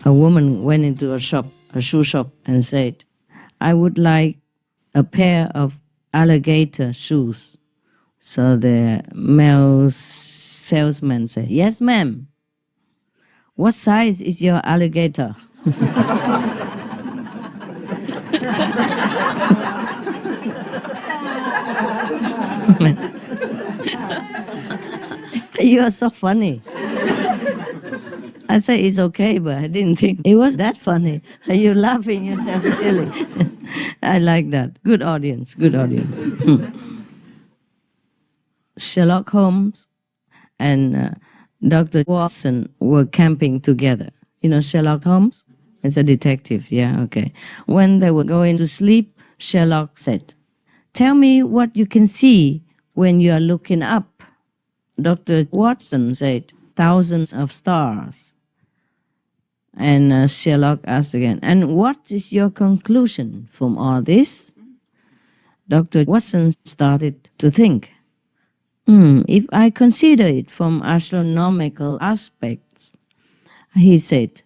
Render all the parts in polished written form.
A woman went into a shop, a shoe shop, and said, "I would like a pair of alligator shoes." So the male salesman said, "Yes, ma'am. What size is your alligator?" You are so funny. I said, it's okay, but I didn't think it was that funny. You're laughing yourself silly. I like that. Good audience, good audience. Sherlock Holmes and Dr. Watson were camping together. You know Sherlock Holmes? It's a detective, yeah, okay. When they were going to sleep, Sherlock said, "Tell me what you can see when you are looking up." Dr. Watson said, "Thousands of stars." And Sherlock asked again, "And what is your conclusion from all this?" Dr. Watson started to think. If I consider it from astronomical aspects," he said,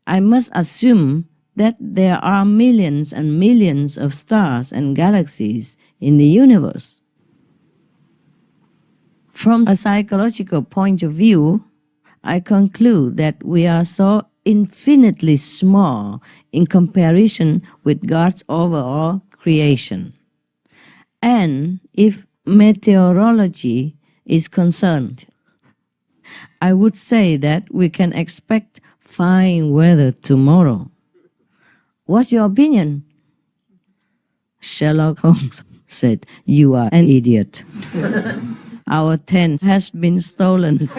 "I must assume that there are millions and millions of stars and galaxies in the universe. From a psychological point of view, I conclude that we are so infinitely small in comparison with God's overall creation. And if meteorology is concerned, I would say that we can expect fine weather tomorrow. What's your opinion?" Sherlock Holmes said, "You are an idiot. Our tent has been stolen."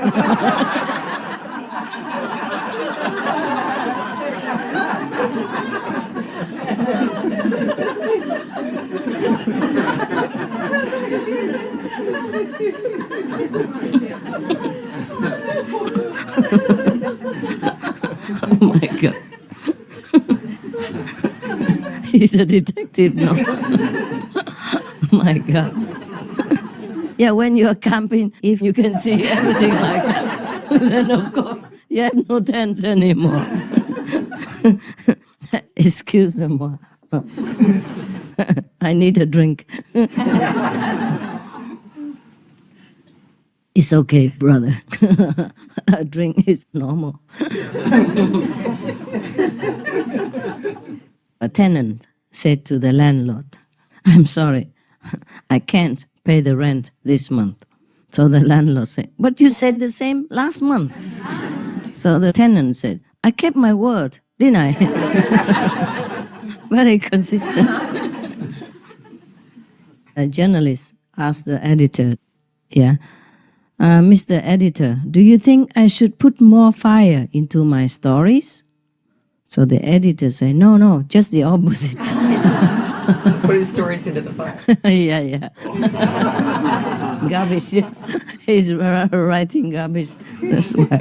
Oh my God. He's a detective now. My God. Yeah, when you're camping, if you can see everything like that, then of course you have no tents anymore. Excuse-moi. I need a drink. It's okay, brother. A drink is normal. A tenant said to the landlord, "I'm sorry, I can't pay the rent this month." So the landlord said, "But you said the same last month." So the tenant said, "I kept my word, didn't I?" Very consistent. A journalist asked the editor, "Mr. Editor, do you think I should put more fire into my stories?" So the editor said, No, just the opposite." Putting stories into the fire. Yeah. Garbage. He's writing garbage. That's why.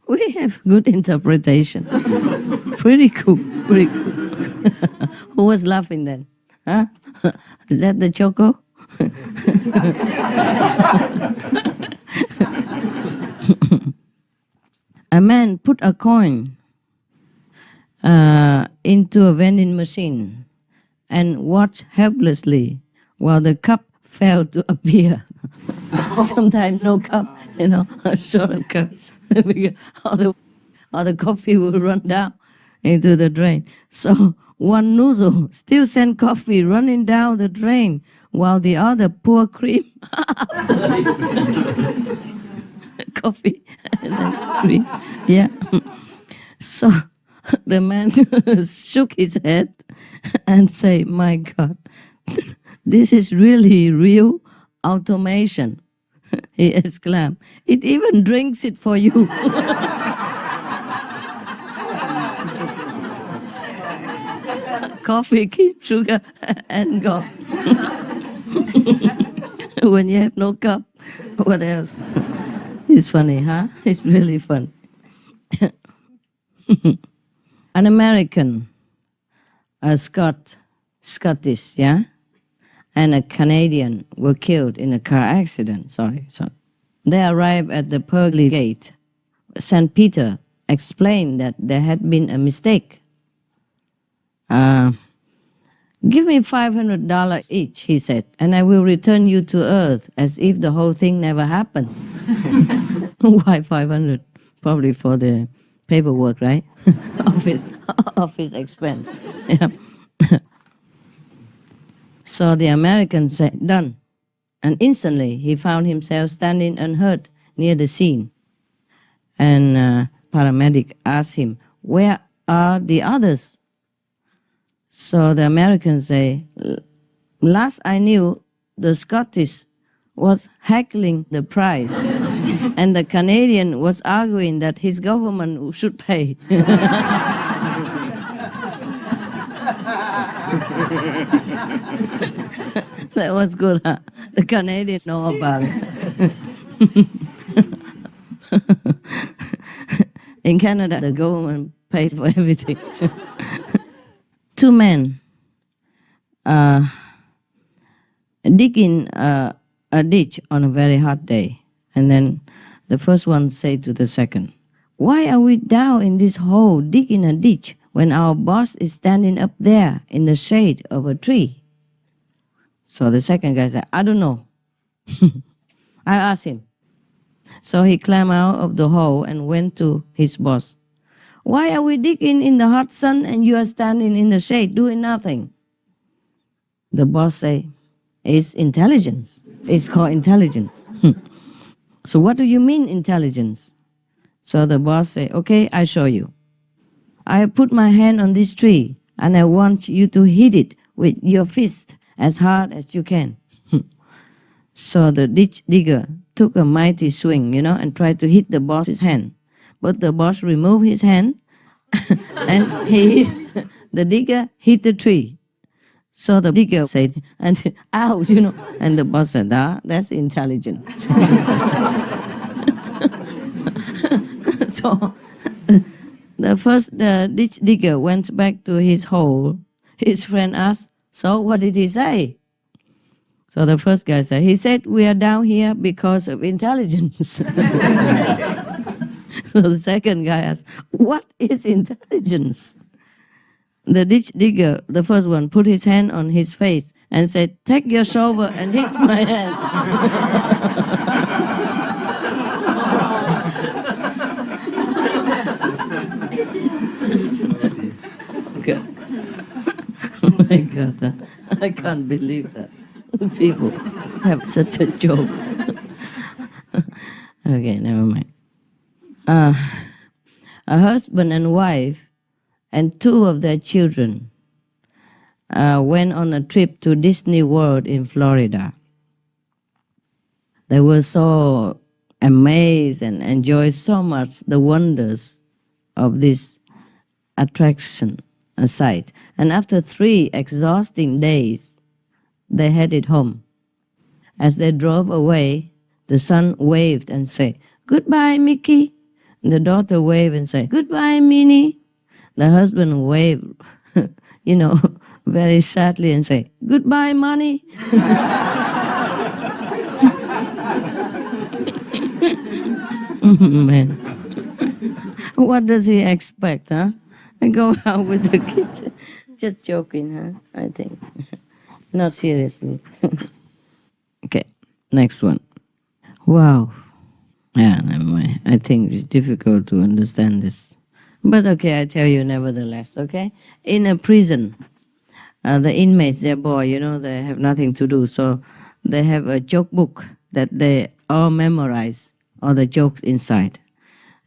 We have good interpretation. Pretty cool. Who was laughing then? Huh? Is that the Choco? A man put a coin into a vending machine and watched helplessly while the cup failed to appear. Sometimes no cup, a short cup. All the coffee will run down into the drain. So one nozzle still sent coffee running down the drain while the other poured cream coffee and then cream. Yeah. So the man shook his head and said, "My God, this is really real automation," he exclaimed. "It even drinks it for you." Coffee, keep sugar, and go. When you have no cup, what else? It's funny, huh? It's really fun. An American, a Scottish, and a Canadian were killed in a car accident. Sorry. They arrived at the pearly gate, St. Peter explained that there had been a mistake. Give me $500 each, he said, and I will return you to Earth as if the whole thing never happened. Why 500? Probably for the paperwork, right? office expense. Yeah. So the American said, done. And instantly he found himself standing unhurt near the scene. And paramedic asked him, where are the others? So the Americans say, last I knew, the Scottish was heckling the price, and the Canadian was arguing that his government should pay. That was good, huh? The Canadians know about it. In Canada, the government pays for everything. Two men digging a ditch on a very hot day. And then the first one said to the second, why are we down in this hole digging a ditch when our boss is standing up there in the shade of a tree? So the second guy said, I don't know. I asked him. So he climbed out of the hole and went to his boss. Why are we digging in the hot sun and you are standing in the shade doing nothing? The boss say, it's intelligence. It's called intelligence. So what do you mean intelligence? So the boss say, okay, I show you. I put my hand on this tree and I want you to hit it with your fist as hard as you can. So the ditch digger took a mighty swing, and tried to hit the boss's hand. But the boss removed his hand and the digger hit the tree. So the digger said, and ouch, and the boss said, that's intelligence. So the first ditch digger went back to his hole. His friend asked, so what did he say? So the first guy said, he said, we are down here because of intelligence. So the second guy asked, what is intelligence? The ditch digger, the first one, put his hand on his face and said, take your shovel and hit my hand. God. Oh my God, I can't believe that. People have such a joke. Okay, never mind. A husband and wife and two of their children went on a trip to Disney World in Florida. They were so amazed and enjoyed so much the wonders of this attraction, a site. And after 3 exhausting days, they headed home. As they drove away, the son waved and said, goodbye, Mickey. And the daughter waved and said, goodbye, Minnie. The husband waved, very sadly and said, goodbye, money. Man, what does he expect, huh? And go out with the kids. Just joking, huh? I think. Not seriously. Okay, next one. Wow. Yeah, I think it's difficult to understand this. But okay, I tell you nevertheless, okay? In a prison, the inmates, they're bored, they have nothing to do. So they have a joke book that they all memorize, all the jokes inside.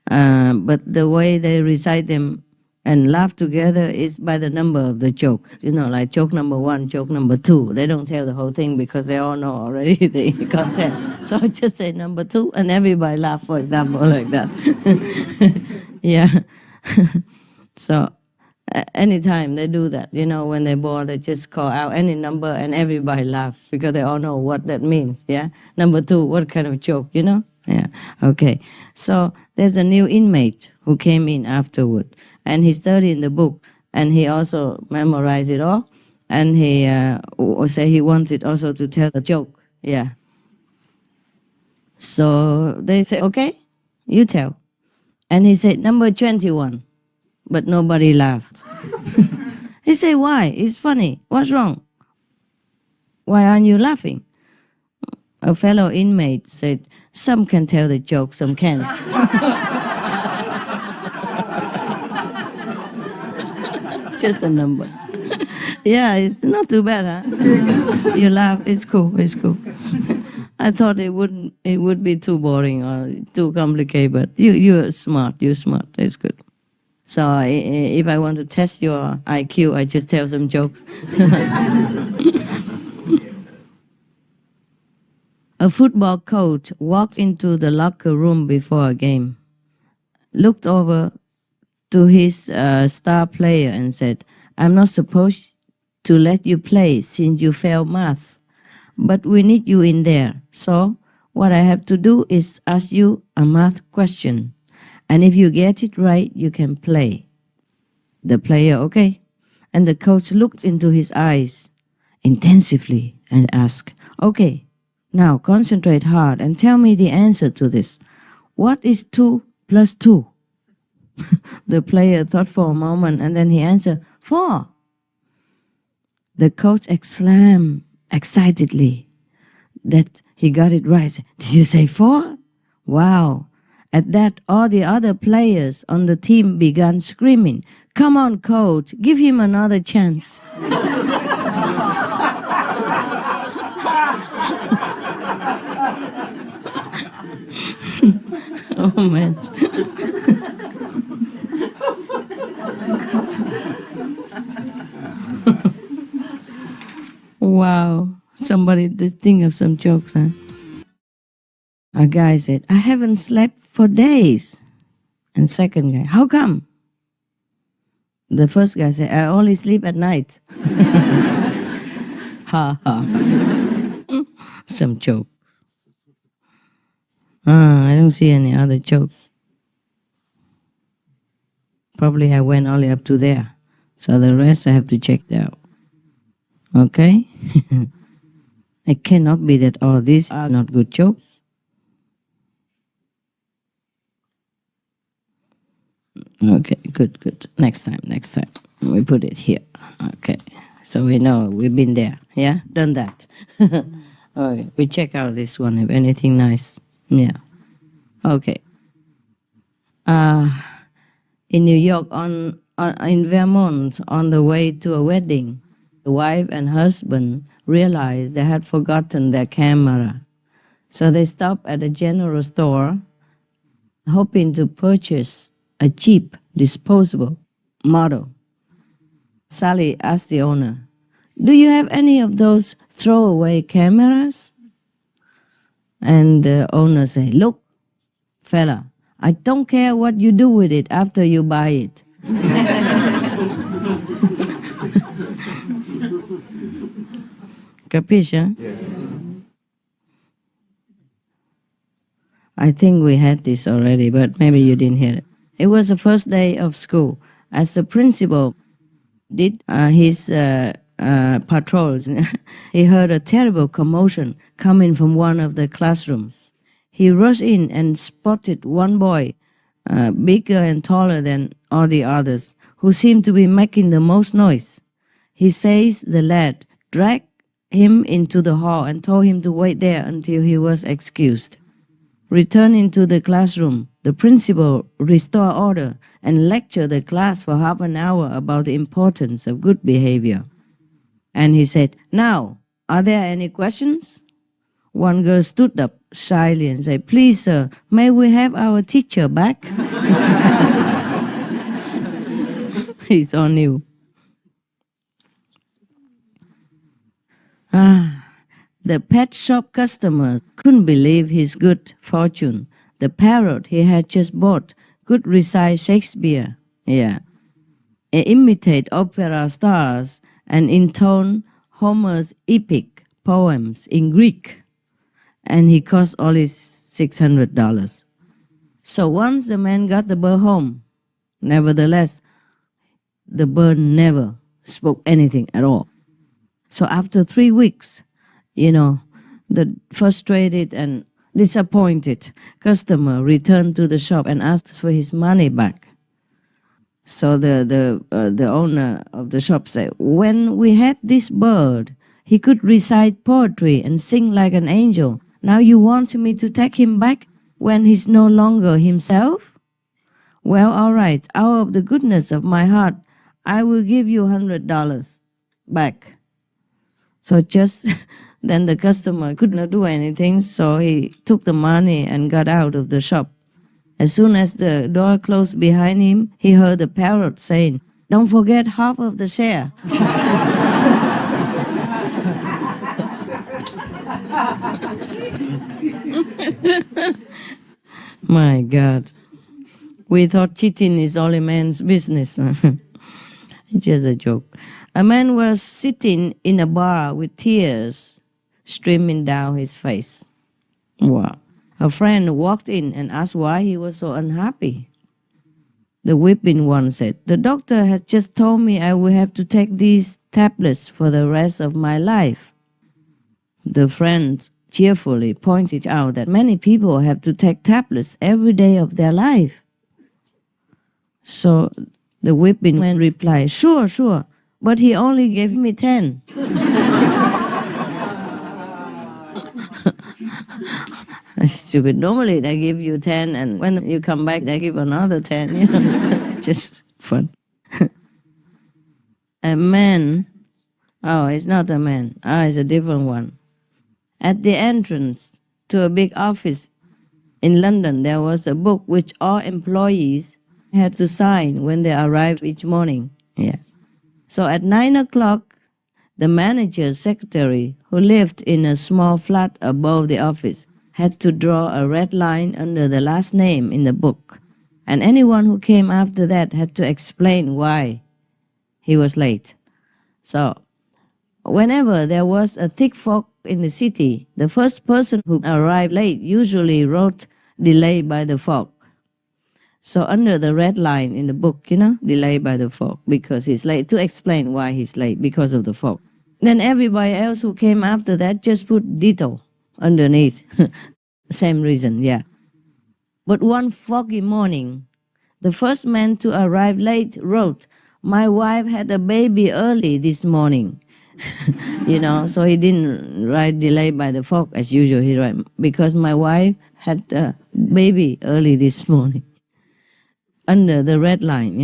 But the way they recite them and laugh together is by the number of the joke. Like joke number 1, joke number 2. They don't tell the whole thing because they all know already the contents. So just say number 2 and everybody laugh, for example, like that. Yeah. So anytime they do that, when they're bored, they just call out any number and everybody laughs because they all know what that means, yeah? Number 2, what kind of joke, Yeah, okay. So there's a new inmate who came in afterward, and he studied the book, and he also memorized it all, and he said he wanted also to tell a joke, yeah. So they say, okay, you tell. And he said, number 21. But nobody laughed. He said, why? It's funny. What's wrong? Why aren't you laughing? A fellow inmate said, some can tell the joke, some can't. Just a number. Yeah, it's not too bad, huh? You laugh, it's cool, it's cool. I thought it would be too boring or too complicated, but you're smart, it's good. So if I want to test your IQ, I just tell some jokes. A football coach walked into the locker room before a game, looked over to his star player and said, I'm not supposed to let you play since you failed math, but we need you in there. So what I have to do is ask you a math question, and if you get it right, you can play. The player, okay. And the coach looked into his eyes intensively and asked, okay, now concentrate hard and tell me the answer to this. What is 2 plus 2? The player thought for a moment and then he answered, 4. The coach exclaimed excitedly that he got it right. Did you say 4? Wow. At that, all the other players on the team began screaming, come on, coach, give him another chance. Oh, man. Wow. Somebody just think of some jokes, huh? A guy said, I haven't slept for days. And second guy, how come? The first guy said, I only sleep at night. Ha ha. Some joke. I don't see any other jokes. Probably I went only up to there. So the rest I have to check it out. Okay? It cannot be that all these are not good jokes. Okay, good. Next time. We put it here. Okay. So we know we've been there. Yeah? Done that. Okay. We check out this one if anything nice. Yeah. Okay. In New York, in Vermont, on the way to a wedding, the wife and husband realized they had forgotten their camera. So they stopped at a general store, hoping to purchase a cheap, disposable model. Sally asked the owner, do you have any of those throwaway cameras? And the owner said, look, fella, I don't care what you do with it after you buy it. Capisce, huh? Yes. I think we had this already, but maybe you didn't hear it. It was the first day of school. As the principal did his patrols, he heard a terrible commotion coming from one of the classrooms. He rushed in and spotted one boy, bigger and taller than all the others, who seemed to be making the most noise. He seized the lad, dragged him into the hall, and told him to wait there until he was excused. Returning to the classroom, the principal restored order and lectured the class for half an hour about the importance of good behavior. And he said, now, are there any questions? One girl stood up shyly and said, please, sir, may we have our teacher back? It's on you. The pet shop customer couldn't believe his good fortune. The parrot he had just bought could recite Shakespeare, imitate opera stars, and intone Homer's epic poems in Greek. And he cost only $600. So once the man got the bird home, nevertheless, the bird never spoke anything at all. So after 3 weeks, the frustrated and disappointed customer returned to the shop and asked for his money back. So the owner of the shop said, when we had this bird, he could recite poetry and sing like an angel. Now you want me to take him back when he's no longer himself? Well, all right, out of the goodness of my heart, I will give you $100 back. So just then the customer could not do anything, so he took the money and got out of the shop. As soon as the door closed behind him, he heard the parrot saying, don't forget half of the share. My God. We thought cheating is only man's business. It's just a joke. A man was sitting in a bar with tears streaming down his face. Wow. A friend walked in and asked why he was so unhappy. The weeping one said, the doctor has just told me I will have to take these tablets for the rest of my life. The friend cheerfully pointed out that many people have to take tablets every day of their life. So the weeping man replied, sure, but he only gave me 10. Stupid. Normally they give you 10 and when you come back they give another 10. You know? Just fun. A man, oh, it's not a man. It's a different one. At the entrance to a big office in London, there was a book which all employees had to sign when they arrived each morning. Yeah. So at 9 o'clock, the manager's secretary, who lived in a small flat above the office, had to draw a red line under the last name in the book. And anyone who came after that had to explain why he was late. So whenever there was a thick fog in the city, the first person who arrived late usually wrote "delayed by the fog." So under the red line in the book, delayed by the fog, because he's late, to explain why he's late, because of the fog. Then everybody else who came after that just put ditto underneath. Same reason, yeah. But one foggy morning, the first man to arrive late wrote, my wife had a baby early this morning. So he didn't write delayed by the fog as usual. He wrote, because my wife had a baby early this morning. Under the red line,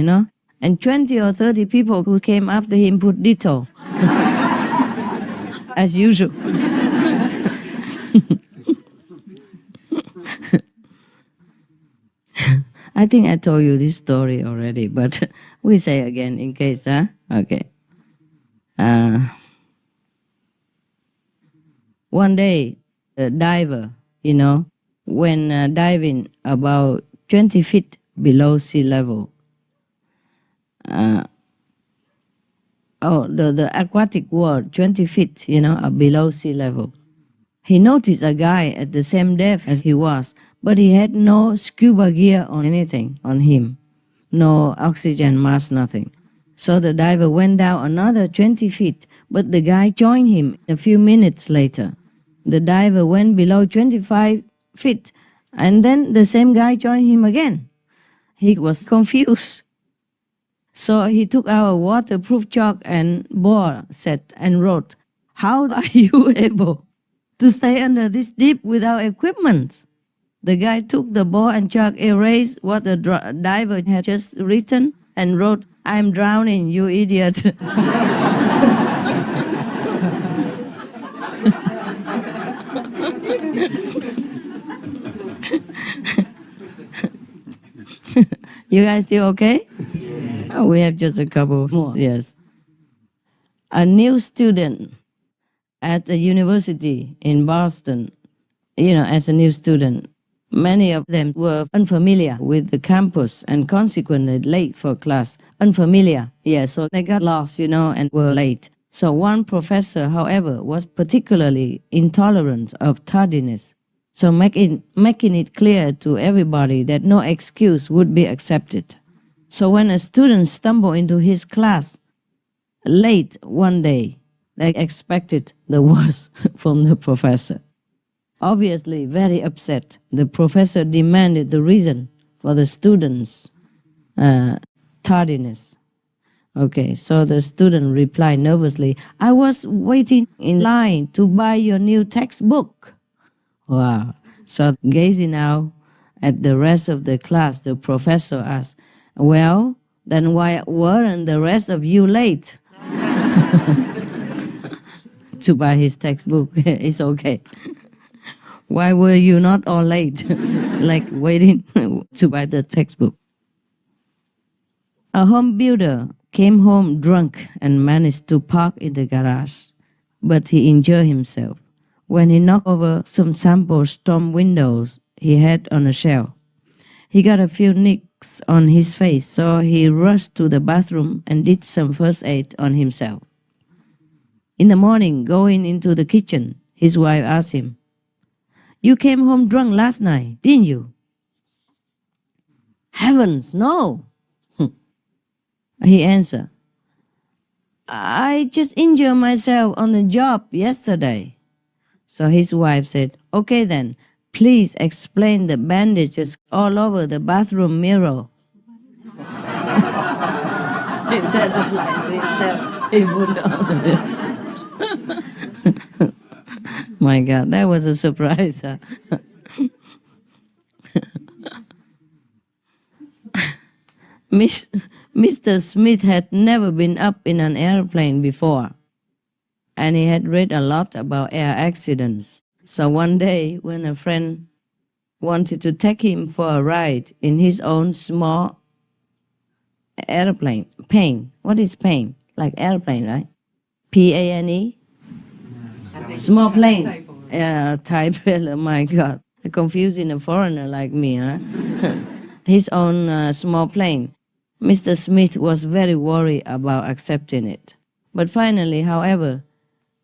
And 20 or 30 people who came after him put ditto. As usual. I think I told you this story already, but we say again in case, huh? Okay. One day, a diver, when diving about 20 feet below sea level, the aquatic world, 20 feet, below sea level. He noticed a guy at the same depth as he was, but he had no scuba gear or anything on him. No oxygen mask, nothing. So the diver went down another 20 feet, but the guy joined him a few minutes later. The diver went below 25 feet, and then the same guy joined him again. He was confused. So he took out a waterproof chalk and board set and wrote, how are you able to stay under this deep without equipment? The guy took the board and chalk, erased what the diver had just written, and wrote, I'm drowning, you idiot. You guys still okay? Oh, we have just a couple more. Yes. A new student at a university in Boston, as a new student, many of them were unfamiliar with the campus and consequently late for class. Unfamiliar, so they got lost, and were late. So one professor, however, was particularly intolerant of tardiness. So making it clear to everybody that no excuse would be accepted. So when a student stumbled into his class late one day, they expected the worst from the professor. Obviously very upset, the professor demanded the reason for the students' tardiness. Okay, so the student replied nervously, "I was waiting in line to buy your new textbook." Wow. So gazing out at the rest of the class, the professor asked, "Well, then why weren't the rest of you late?" To buy his textbook. It's okay. Why were you not all late? Like waiting to buy the textbook. A home builder came home drunk and managed to park in the garage, but he injured himself when he knocked over some sample storm windows he had on a shelf. He got a few nicks on his face, so he rushed to the bathroom and did some first aid on himself. In the morning, going into the kitchen, his wife asked him, "You came home drunk last night, didn't you?" "Heavens, no." He answered, "I just injured myself on a job yesterday." So his wife said, "Okay then, please explain the bandages all over the bathroom mirror." Instead of lying to himself, he would know. My God, that was a surprise. Huh? Mr. Smith had never been up in an airplane before, and he had read a lot about air accidents. So one day, when a friend wanted to take him for a ride in his own small airplane, plane. What is plane? Like airplane, right? P-A-N-E? Small plane. Type, oh my God. Confusing a foreigner like me, huh? His own small plane. Mr. Smith was very worried about accepting it. But finally, however,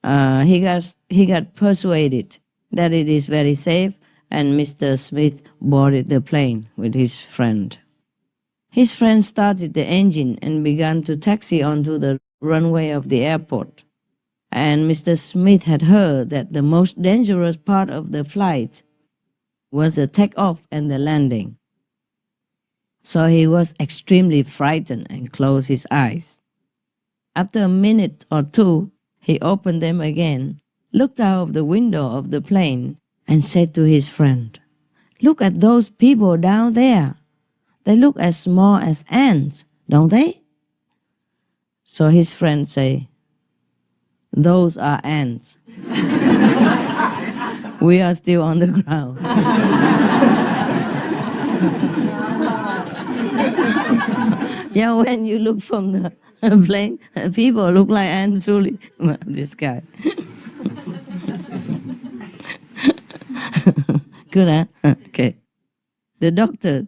he got persuaded that it is very safe, and Mr. Smith boarded the plane with his friend. His friend started the engine and began to taxi onto the runway of the airport. And Mr. Smith had heard that the most dangerous part of the flight was the takeoff and the landing. So he was extremely frightened and closed his eyes. After a minute or two, he opened them again, looked out of the window of the plane, and said to his friend, "Look at those people down there. They look as small as ants, don't they?" So his friend said, "Those are ants. We are still on the ground." Yeah, when you look from the plane, people look like ants, truly. This guy. Good, huh? Okay. The doctor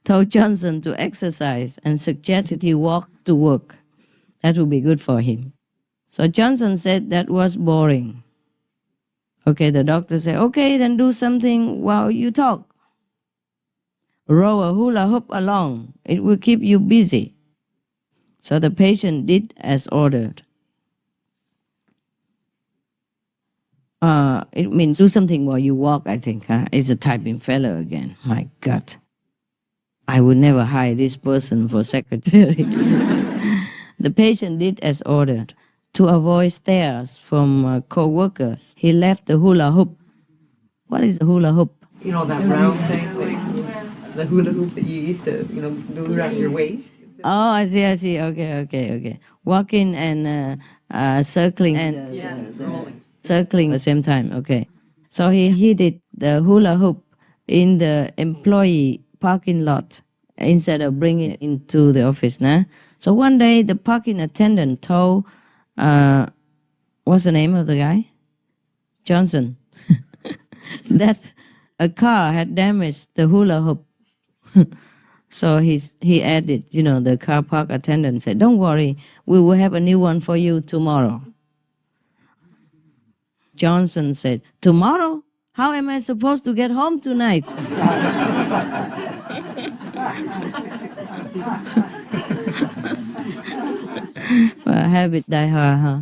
told Johnson to exercise and suggested he walk to work. That would be good for him. So Johnson said that was boring. Okay, the doctor said, "Okay, then do something while you talk. Row a hula hoop along. It will keep you busy." So the patient did as ordered. It means do something while you walk, I think. Huh? It's a typing fellow again. My God. I would never hire this person for secretary. The patient did as ordered. To avoid stares from co-workers, he left the hula hoop. What is a hula hoop? You know that round thing, like the hula hoop that you used to, do around your waist? Oh, I see. Okay. Walking and circling and Rolling. circling at the same time. Okay. So he hid the hula hoop in the employee parking lot instead of bringing it into the office. Nah? So one day the parking attendant told, what's the name of the guy? Johnson. That a car had damaged the hula hoop. So he added, the car park attendant said, "Don't worry, we will have a new one for you tomorrow." Johnson said, "Tomorrow? How am I supposed to get home tonight?" Well, habits die hard, huh?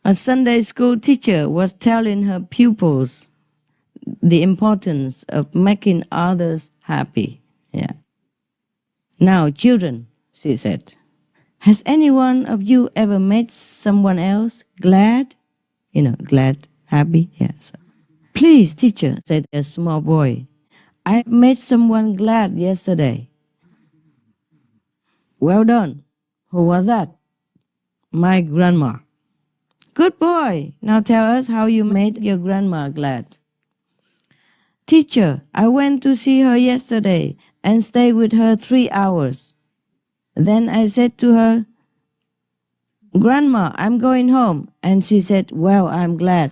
A Sunday school teacher was telling her pupils the importance of making others happy. Yeah. Now, children, she said, has any one of you ever made someone else glad? Glad, happy? Yes. Please, teacher, said a small boy. I made someone glad yesterday. Well done. Who was that? My grandma. Good boy. Now tell us how you made your grandma glad. Teacher, I went to see her yesterday and stayed with her 3 hours. Then I said to her, Grandma, I'm going home. And she said, well, I'm glad.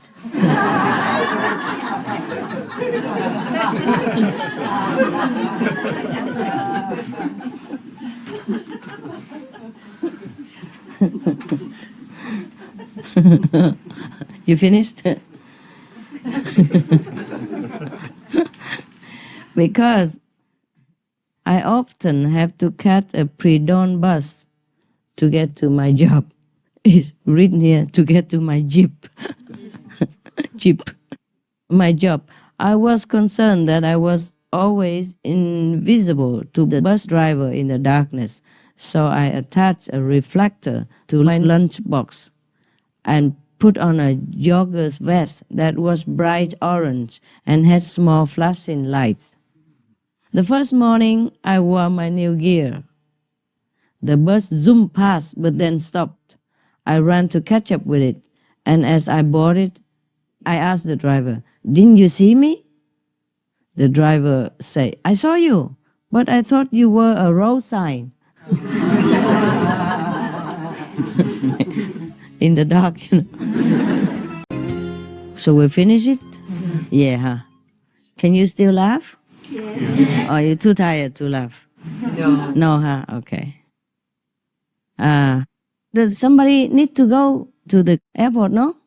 You finished? Because I often have to catch a pre-dawn bus to get to my job. It's written here, to get to my jeep. Jeep. My job. I was concerned that I was always invisible to the bus driver in the darkness, so I attached a reflector to my lunchbox and put on a jogger's vest that was bright orange and had small flashing lights. The first morning, I wore my new gear. The bus zoomed past but then stopped. I ran to catch up with it, and as I boarded, I asked the driver, didn't you see me? The driver said, I saw you, but I thought you were a road sign. In the dark, So we finish it? Yeah, huh? Can you still laugh? Yes. Or are you too tired to laugh? No. No, huh? Okay. Does somebody need to go to the airport, no?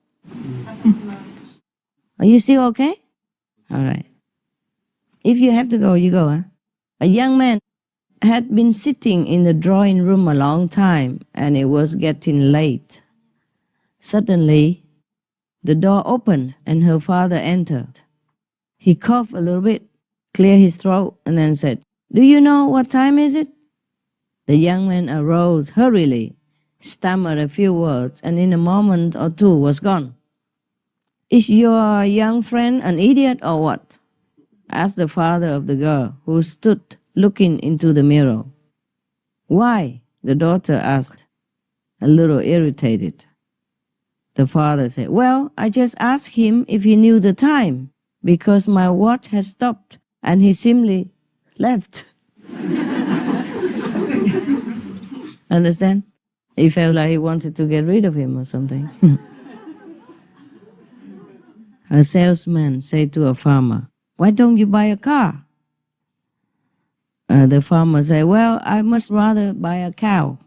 Are you still okay? All right. If you have to go, you go, huh? A young man had been sitting in the drawing room a long time, and it was getting late. Suddenly, the door opened, and her father entered. He coughed a little bit, cleared his throat, and then said, do you know what time is it? The young man arose hurriedly, stammered a few words, and in a moment or two was gone. Is your young friend an idiot or what? Asked the father of the girl, who stood looking into the mirror. Why? The daughter asked, a little irritated. The father said, well, I just asked him if he knew the time, because my watch has stopped, and he simply left. Understand? He felt like he wanted to get rid of him or something. A salesman said to a farmer, why don't you buy a car? The farmer said, well, I much rather buy a cow.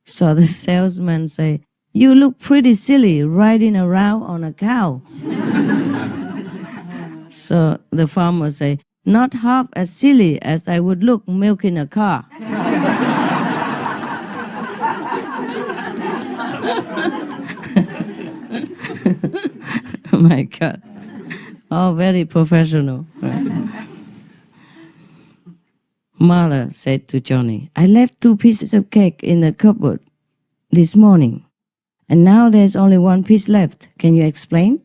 So the salesman said, you look pretty silly riding around on a cow. So the farmer said, not half as silly as I would look milking a car. Oh my God. Oh, very professional. Mother said to Johnny, I left 2 pieces of cake in the cupboard this morning, and now there's only 1 piece left. Can you explain?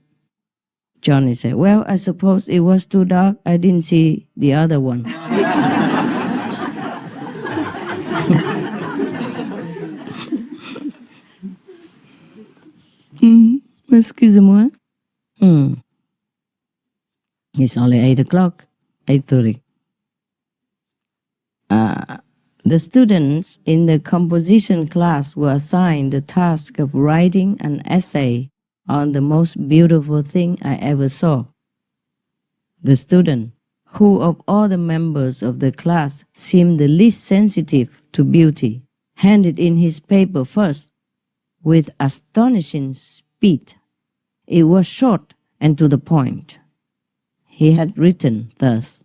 Johnny said, well, I suppose it was too dark. I didn't see the other one. Excusez-moi. It's only 8 o'clock, 8:30. The students in the composition class were assigned the task of writing an essay on the most beautiful thing I ever saw. The student, who of all the members of the class seemed the least sensitive to beauty, handed in his paper first with astonishing speed. It was short and to the point. He had written thus,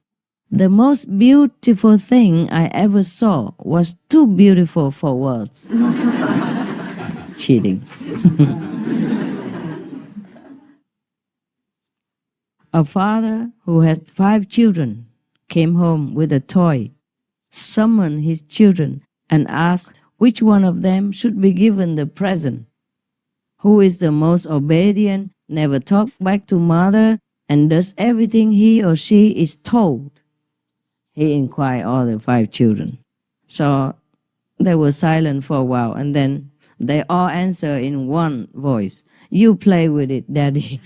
the most beautiful thing I ever saw was too beautiful for words. Cheating. A father who had 5 children came home with a toy, summoned his children, and asked which one of them should be given the present. Who is the most obedient, never talks back to mother, and does everything he or she is told? He inquired all the 5 children. So they were silent for a while, and then they all answered in one voice, "You play with it, Daddy."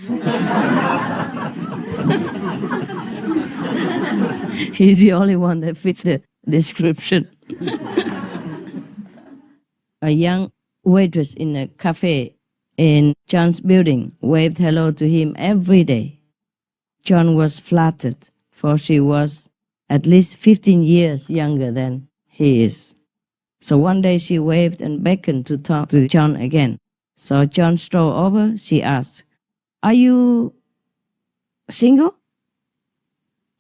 He's the only one that fits the description. A young waitress in a cafe in John's building waved hello to him every day. John was flattered, for she was at least 15 years younger than he is. So one day she waved and beckoned to talk to John again. So John strolled over. She asked, "Are you single?"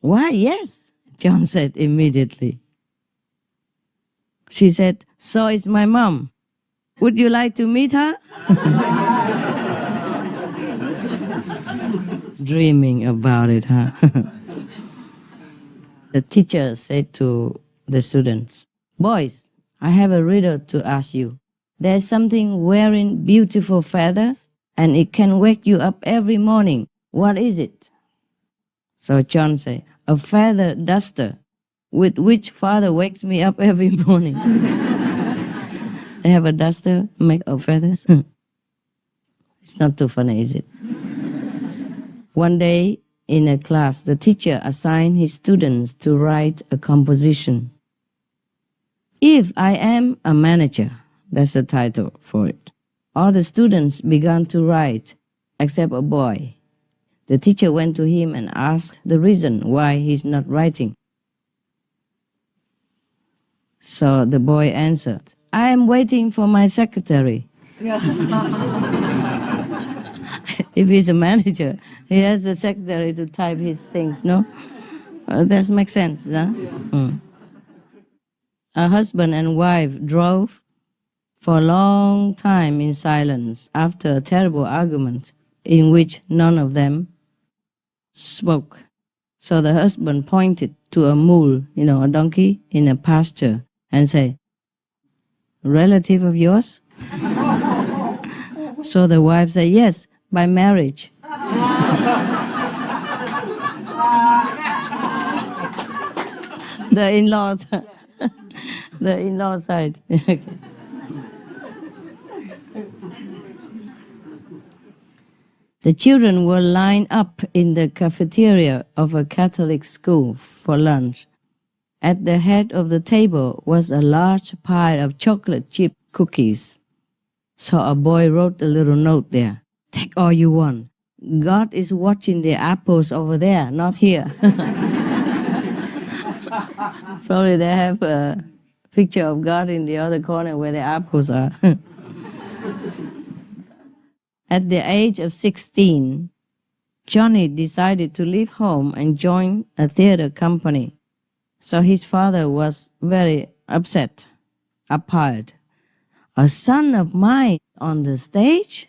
"Why, yes," John said immediately. She said, "So is my mom. Would you like to meet her?" Dreaming about it, huh? The teacher said to the students, "Boys, I have a riddle to ask you. There's something wearing beautiful feathers, and it can wake you up every morning. What is it?" So John said, "A feather duster, with which father wakes me up every morning." They have a duster made of feathers. It's not too funny, is it? One day in a class, the teacher assigned his students to write a composition. "If I Am a Manager," that's the title for it. All the students began to write, except a boy. The teacher went to him and asked the reason why he's not writing. So the boy answered, "I am waiting for my secretary." If he's a manager, he has a secretary to type his things, no? That makes sense, huh? Yeah. A husband and wife drove for a long time in silence after a terrible argument in which none of them spoke. So the husband pointed to a mule, a donkey in a pasture, and said, "Relative of yours?" So the wife said, "Yes, by marriage." The in-laws. The in-law side. Okay. The children were lined up in the cafeteria of a Catholic school for lunch. At the head of the table was a large pile of chocolate chip cookies. So a boy wrote a little note there. "Take all you want. God is watching the apples over there, not here." Probably they have a picture of God in the other corner where the apples are. At the age of 16, Johnny decided to leave home and join a theater company. So his father was very upset, appalled. "A son of mine on the stage?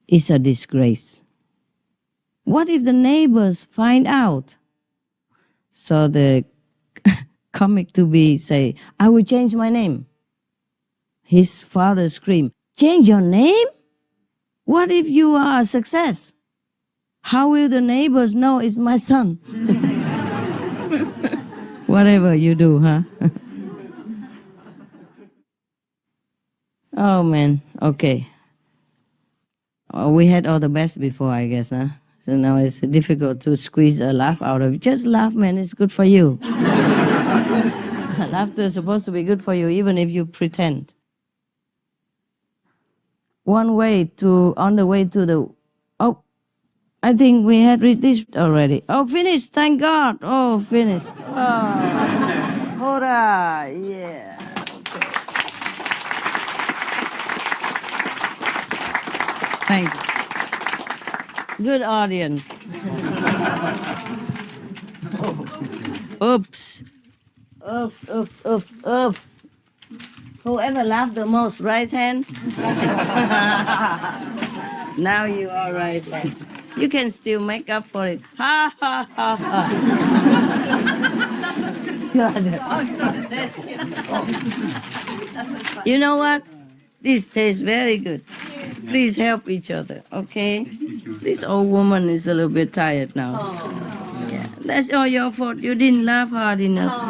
It's a disgrace. What if the neighbors find out?" So the comic to be say, "I will change my name." His father screamed, "Change your name? What if you are a success? How will the neighbors know it's my son?" Whatever you do, huh? Oh man, okay. We had all the best before, I guess, huh? So now it's difficult to squeeze a laugh out of it. Just laugh, man, it's good for you. Laughter is supposed to be good for you, even if you pretend. On the way to the, I think we had read this already. Oh, finished, thank God. Oh, finished. Oh, hurrah, yeah. Okay. Thank you. Good audience. Oops. Oops. Whoever laughed the most, right hand? Now you are right hand. You can still make up for it. Ha ha ha ha. You know what? This tastes very good. Please help each other, okay? This old woman is a little bit tired now. Yeah, that's all your fault. You didn't laugh hard enough.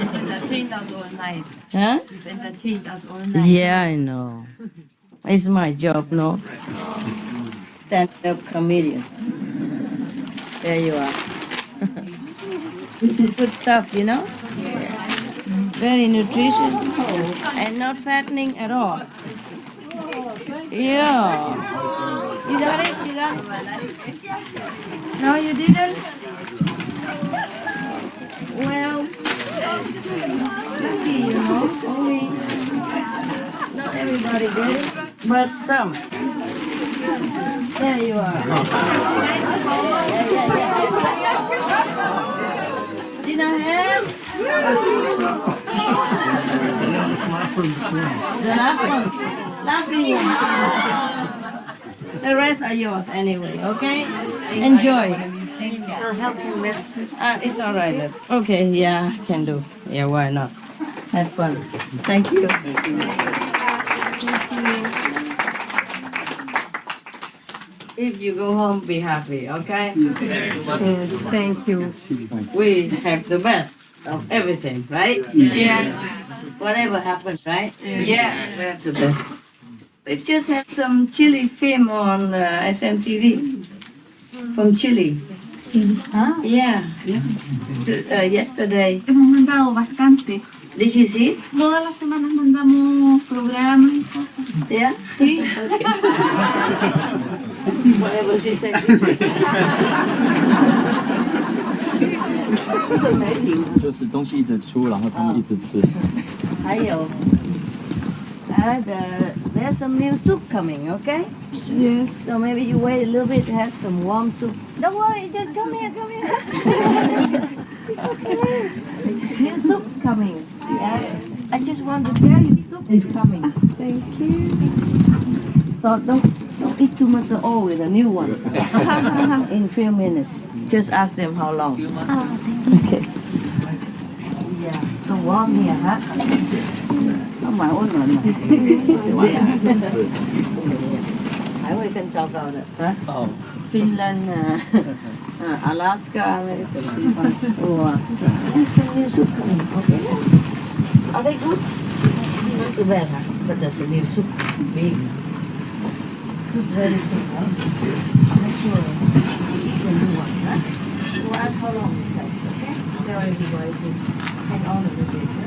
You've entertained us all night. Huh? You've entertained us all night. Yeah, I know. It's my job, no? Stand-up comedian. There you are. This is good stuff, you know? Very nutritious and not fattening at all. Yeah. You got it? You got it? No, you didn't? Well, lucky, you know. Only not everybody get it, but some. There you are. Yeah. Did I have? The last one. Laughing. The rest are yours anyway, okay? Enjoy. I'll help you, miss. It's all right. Love. Okay, yeah, can do. Yeah, why not? Have fun. Thank you. If you go home, be happy, okay? Yes, thank you. We have the best of everything, right? Yes. Whatever happens, right? Yeah. We have the best. We just had some Chile film on SMTV from Chile. ¿Ah? Yeah. Yesterday. Hemos mandado bastante. Did you see it? Todas las semanas mandamos programas y cosas. Yeah? See? Okay. Whatever she said. 就是东西一直出，然后他们一直吃。还有 there's some new soup coming, okay? Yes. So maybe you wait a little bit to have some warm soup. Don't worry, just come here, come here. It's okay. New soup coming. Yeah. I just want to tell you, soup is coming. Thank you. So don't eat too much at all with a new one. In a few minutes. Just ask them how long. Oh, thank you. Okay. Yeah. So warm here, huh? Không phải ôn rồi mà. Hải Huy kênh chào cậu đấy. Hả? Finland, Alaska, America. Oh, some new soup coming. Okay. Are they good? Not too bad, huh? But there's a new soup. Big. Soup ready to go. Make sure you can do one, huh? You ask how long it takes, okay? Tell everybody to hang on a little bit.